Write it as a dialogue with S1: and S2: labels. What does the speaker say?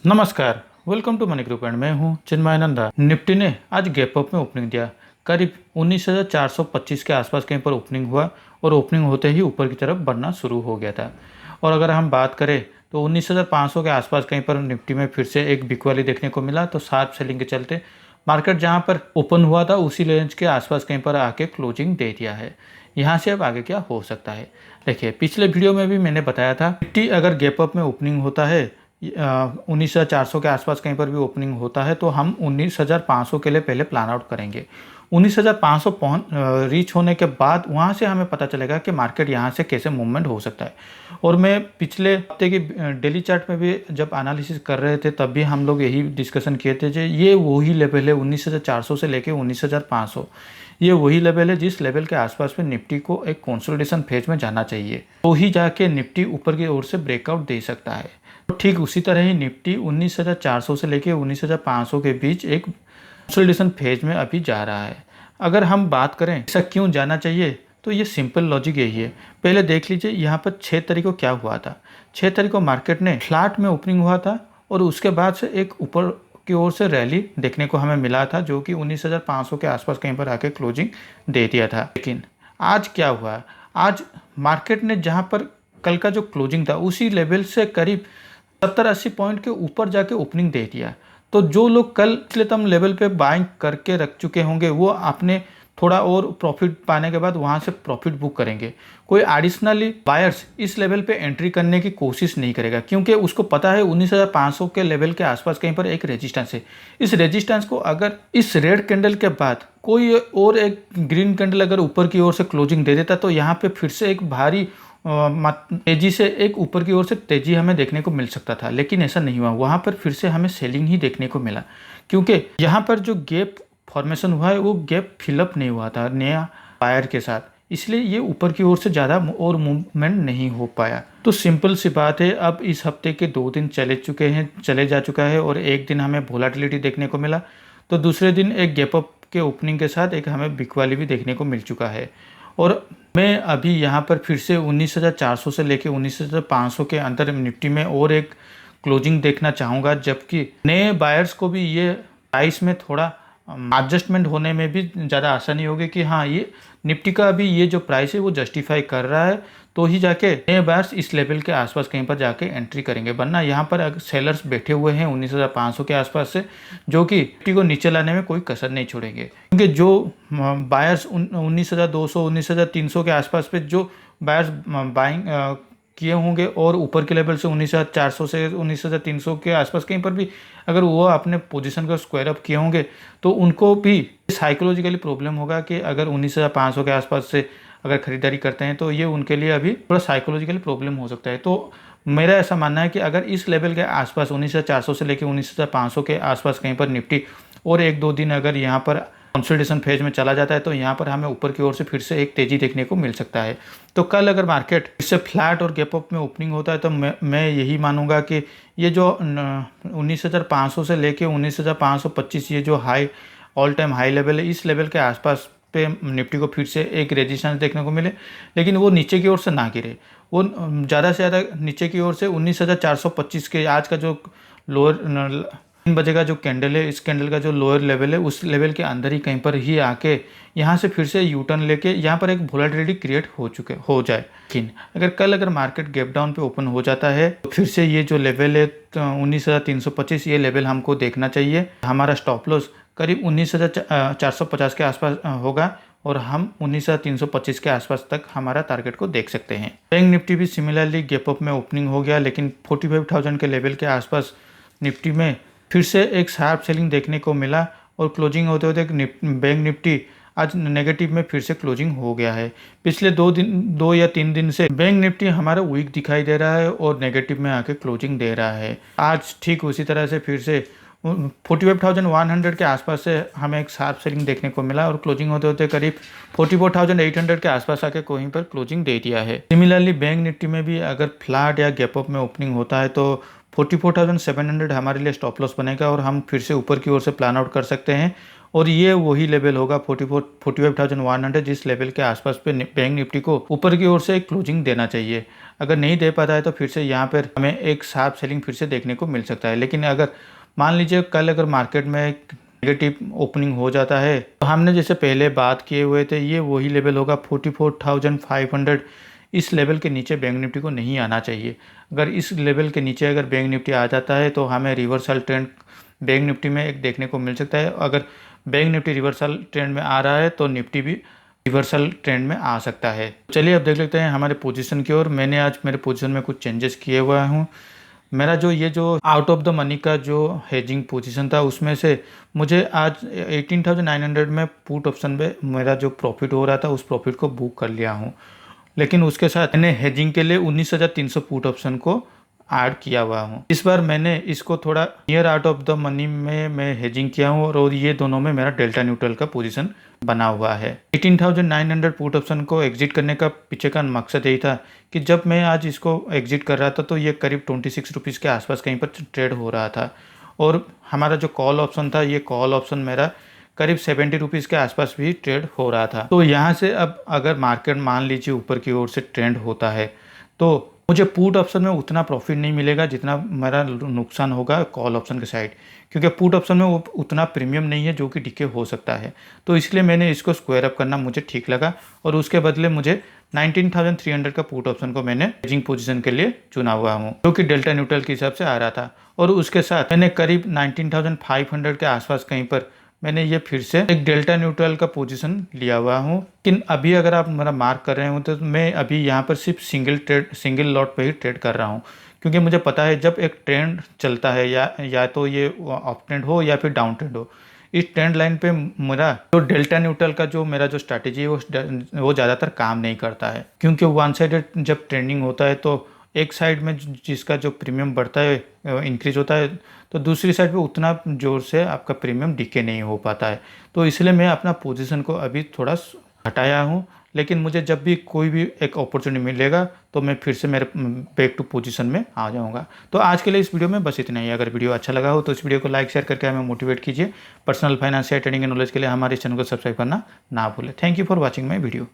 S1: नमस्कार। Welcome to money group and मैं हूं चिन्मय नंदा। निफ्टी ने आज गैप अप में ओपनिंग दिया। करीब 19,425 के आसपास कहीं पर ओपनिंग हुआ और ओपनिंग होते ही ऊपर की तरफ बढ़ना शुरू हो गया था। और अगर हम बात करें तो 19,500 के आसपास कहीं पर निफ्टी में फिर से एक बिक वाली देखने को मिला। तो शार्प सेलिंग के चलते मार्केट जहां पर ओपन हुआ था उसी रेंज के आसपास कहीं पर आके क्लोजिंग दे दिया है। यहाँ से अब आगे क्या हो सकता है, देखिए पिछले वीडियो में भी मैंने बताया था निफ्टी अगर गैप अप में ओपनिंग होता है 19,400 के आसपास कहीं पर भी ओपनिंग होता है तो हम 19,500 के लिए पहले प्लान आउट करेंगे। 19,500 रीच होने के बाद वहाँ से हमें पता चलेगा कि मार्केट यहाँ से कैसे मूवमेंट हो सकता है। और मैं पिछले हफ्ते की डेली चार्ट में भी जब एनालिसिस कर रहे थे तब भी हम लोग यही डिस्कशन किए थे कि ये वही लेवल है 19,400 से लेके 19,500। ये वही लेवल है जिस लेवल के आसपास में निफ्टी को एक कंसोलिडेशन फेज में जाना चाहिए, तो ही जाके निफ्टी ऊपर की ओर से ब्रेकआउट दे सकता है। तो ठीक उसी तरह ही निफ्टी 19,400 से लेके 19,500 के बीच एक कंसोलिडेशन फेज में अभी जा रहा है। अगर हम बात करें ऐसा क्यों जाना चाहिए तो ये सिंपल लॉजिक यही है। पहले देख लीजिए यहाँ पर 6 तारीख को क्या हुआ था। 6 तारीख को मार्केट ने फ्लैट में ओपनिंग हुआ था और उसके बाद से एक ऊपर की ओर से रैली देखने को हमें मिला था जो कि 19,500 के आसपास कहीं पर आके क्लोजिंग दे दिया था। लेकिन आज क्या हुआ, आज मार्केट ने जहाँ पर कल का जो क्लोजिंग था उसी लेवल से करीब 70-80 पॉइंट के ऊपर जाके ओपनिंग दे दिया। तो जो लोग कल निचलेतम लेवल पे बाइंग करके रख चुके होंगे वो आपने थोड़ा और प्रॉफिट पाने के बाद वहां से प्रॉफिट बुक करेंगे। कोई एडिशनली बायर्स इस लेवल पे एंट्री करने की कोशिश नहीं करेगा क्योंकि उसको पता है 19,500 के लेवल के आसपास कहीं पर एक रेजिस्टेंस है। इस रेजिस्टेंस को अगर इस रेड कैंडल के बाद कोई और एक ग्रीन कैंडल अगर ऊपर की ओर से क्लोजिंग दे देता तो यहाँ पे फिर से एक भारी तेजी से एक ऊपर की ओर से तेजी हमें देखने को मिल सकता था। लेकिन ऐसा नहीं हुआ, वहां पर फिर से हमें सेलिंग ही देखने को मिला क्योंकि यहाँ पर जो गैप फॉर्मेशन हुआ है वो गैप फिलअप नहीं हुआ था नया बायर के साथ, इसलिए ये ऊपर की ओर से ज़्यादा और मूवमेंट नहीं हो पाया। तो सिंपल सी बात है, अब इस हफ्ते के 2 दिन चले जा चुका है और एक दिन हमें वोलेटिलिटी देखने को मिला तो दूसरे दिन एक गैप अप के ओपनिंग के साथ एक हमें बिक वाली भी देखने को मिल चुका है। और मैं अभी यहाँ पर फिर से 19,400 से लेके 19,500 के अंदर निफ्टी में और एक क्लोजिंग देखना चाहूँगा, जबकि नए बायर्स को भी ये प्राइस में थोड़ा एडजस्टमेंट होने में भी ज़्यादा आसानी होगी कि हाँ ये निफ्टी का अभी ये जो प्राइस है वो जस्टिफाई कर रहा है, तो ही जाके नए बायर्स इस लेवल के आसपास कहीं पर जाके एंट्री करेंगे। वरना यहाँ पर अगर सेलर्स बैठे हुए हैं 19,500 के आसपास से जो कि निफ्टी को नीचे लाने में कोई कसर नहीं छोड़ेंगे, क्योंकि जो बायर्स 19,200 19,300 के आसपास पे जो बायर्स बाइंग किए होंगे और ऊपर के लेवल से 19,400 से 19,300 के आसपास कहीं पर भी अगर वो अपने पोजीशन का स्क्वायर अप किए होंगे तो उनको भी साइकोलॉजिकली प्रॉब्लम होगा कि अगर 19,500 के आसपास से अगर खरीदारी करते हैं तो ये उनके लिए अभी थोड़ा साइकोलॉजिकली प्रॉब्लम हो सकता है। तो मेरा ऐसा मानना है कि अगर इस लेवल के आसपास 19,400 से लेकर 19,500 के आसपास कहीं पर निफ्टी और 1-2 दिन अगर यहाँ पर कंसोलिडेशन फेज में चला जाता है तो यहाँ पर हमें ऊपर की ओर से फिर से एक तेजी देखने को मिल सकता है। तो कल अगर मार्केट इससे फ्लैट और गैप अप में ओपनिंग होता है तो मैं यही मानूंगा कि ये जो 19,500 से लेके 19,525 ये जो high all time high level है इस लेवल के आसपास पे निफ्टी को फिर से एक रेजिस्टेंस देखने को मिले, लेकिन वो नीचे की ओर से ना गिरे। वो ज़्यादा से ज़्यादा नीचे की ओर से 19,425 के आज का जो लोअर 3 बजे का जो कैंडल है इस कैंडल का जो लोअर लेवल है उस लेवल के अंदर ही कहीं पर ही आके यहाँ से फिर से यू टर्न लेके यहाँ पर एक वोलेटिलिटी क्रिएट हो जाए। लेकिन अगर मार्केट गैप डाउन पे ओपन हो जाता है तो फिर से ये जो लेवल है 19,325 ये लेवल हमको देखना चाहिए। हमारा स्टॉप लॉस करीब 19,450 के आसपास होगा और हम 19,325 के आसपास तक हमारा टारगेट को देख सकते हैं। बैंक निफ्टी भी सिमिलरली गैप अप में ओपनिंग हो गया, लेकिन 45,000 के लेवल के आसपास निफ्टी में फिर से एक शार्प सेलिंग देखने को मिला और क्लोजिंग होते होते बैंक निफ्टी आज नेगेटिव में फिर से क्लोजिंग हो गया है। पिछले 2 या 3 दिन से बैंक निफ्टी हमारा वीक दिखाई दे रहा है और नेगेटिव में आके क्लोजिंग दे रहा है। आज ठीक उसी तरह से फिर से 45,100 के आसपास से हमें एक शार्प सेलिंग देखने को मिला और क्लोजिंग होते होते करीब 44,800 के आसपास आके कहीं पर क्लोजिंग दे दिया है। सिमिलरली बैंक निफ्टी में भी अगर फ्लैट या गैप अप में ओपनिंग होता है तो 44,700 हमारे लिए स्टॉप लॉस बनेगा और हम फिर से ऊपर की ओर से प्लान आउट कर सकते हैं। और ये वही लेवल होगा 45,100 जिस लेवल के आसपास पे बैंक निफ्टी को ऊपर की ओर से एक क्लोजिंग देना चाहिए। अगर नहीं दे पाता है तो फिर से यहाँ पर हमें एक शार्प सेलिंग फिर से देखने को मिल सकता है। लेकिन अगर मान लीजिए कल अगर मार्केट में नेगेटिव ओपनिंग हो जाता है तो हमने जैसे पहले बात किए हुए थे ये वही लेवल होगा 44,500। इस लेवल के नीचे बैंक निफ्टी को नहीं आना चाहिए। अगर इस लेवल के नीचे अगर बैंक निफ्टी आ जाता है तो हमें रिवर्सल ट्रेंड बैंक निफ्टी में एक देखने को मिल सकता है। अगर बैंक निफ्टी रिवर्सल ट्रेंड में आ रहा है तो निफ्टी भी रिवर्सल ट्रेंड में आ सकता है। चलिए अब देख लेते हैं हमारे पोजीशन की ओर। मैंने आज मेरे पोजीशन में कुछ चेंजेस किए हुआ हूँ। मेरा जो आउट ऑफ द मनी का जो हेजिंग पोजीशन था उसमें से मुझे आज 18,900 में पुट ऑप्शन पे मेरा जो प्रॉफिट हो रहा था उस प्रॉफिट को बुक कर लिया हूँ। लेकिन उसके साथ मैंने हेजिंग के लिए 19,300 पुट ऑप्शन को ऐड किया हुआ हूँ। इस बार मैंने इसको थोड़ा near out of the money में मैं हेजिंग किया हूँ और ये दोनों में मेरा डेल्टा न्यूट्रल का पोजीशन बना हुआ है। 18,900 पुट ऑप्शन को एग्जिट करने का पीछे का मकसद यही था कि जब मैं आज इसको एग्जिट कर रहा था तो ये करीब 26 रुपीज़ के आसपास कहीं पर ट्रेड हो रहा था और हमारा जो कॉल ऑप्शन था ये कॉल ऑप्शन मेरा करीब 70 रुपीज़ के आसपास भी ट्रेड हो रहा था। तो यहाँ से अब अगर मार्केट मान लीजिए ऊपर की ओर से ट्रेंड होता है तो मुझे पुट ऑप्शन में उतना प्रॉफिट नहीं मिलेगा जितना मेरा नुकसान होगा कॉल ऑप्शन के साइड, क्योंकि पुट ऑप्शन में वो उतना प्रीमियम नहीं है जो कि डिके हो सकता है। तो इसलिए मैंने इसको स्क्वायर अप करना मुझे ठीक लगा और उसके बदले मुझे 19,300 का पुट ऑप्शन को मैंने हेजिंग पोजीशन के लिए चुना हुआ हूँ जो कि डेल्टा न्यूट्रल के हिसाब से आ रहा था। और उसके साथ मैंने करीब 19,500 के आसपास कहीं पर मैंने ये फिर से एक डेल्टा न्यूट्रल का पोजीशन लिया हुआ हूँ। लेकिन अभी अगर आप मेरा मार्क कर रहे हो तो मैं अभी यहाँ पर सिर्फ सिंगल लॉट पे ही ट्रेड कर रहा हूँ, क्योंकि मुझे पता है जब एक ट्रेंड चलता है या तो ये अप ट्रेंड हो या फिर डाउन ट्रेंड हो, इस ट्रेंड लाइन पे मेरा जो डेल्टा न्यूट्रल का जो मेरा जो स्ट्रैटेजी है वो ज़्यादातर काम नहीं करता है। क्योंकि वन साइडेड जब ट्रेंडिंग होता है तो एक साइड में जिसका जो प्रीमियम बढ़ता है इंक्रीज होता है तो दूसरी साइड पे उतना जोर से आपका प्रीमियम डिके नहीं हो पाता है। तो इसलिए मैं अपना पोजीशन को अभी थोड़ा हटाया हूँ। लेकिन मुझे जब भी कोई भी एक अपॉर्चुनिटी मिलेगा तो मैं फिर से मेरे बैक टू पोजीशन में आ जाऊँगा। तो आज के लिए इस वीडियो में बस इतना ही। अगर वीडियो अच्छा लगा हो तो इस वीडियो को लाइक शेयर करके हमें मोटिवेट कीजिए। पर्सनल फाइनेंस या ट्रेडिंग नॉलेज के लिए हमारे चैनल को सब्सक्राइब करना ना भूलें। Thank you for watching my video.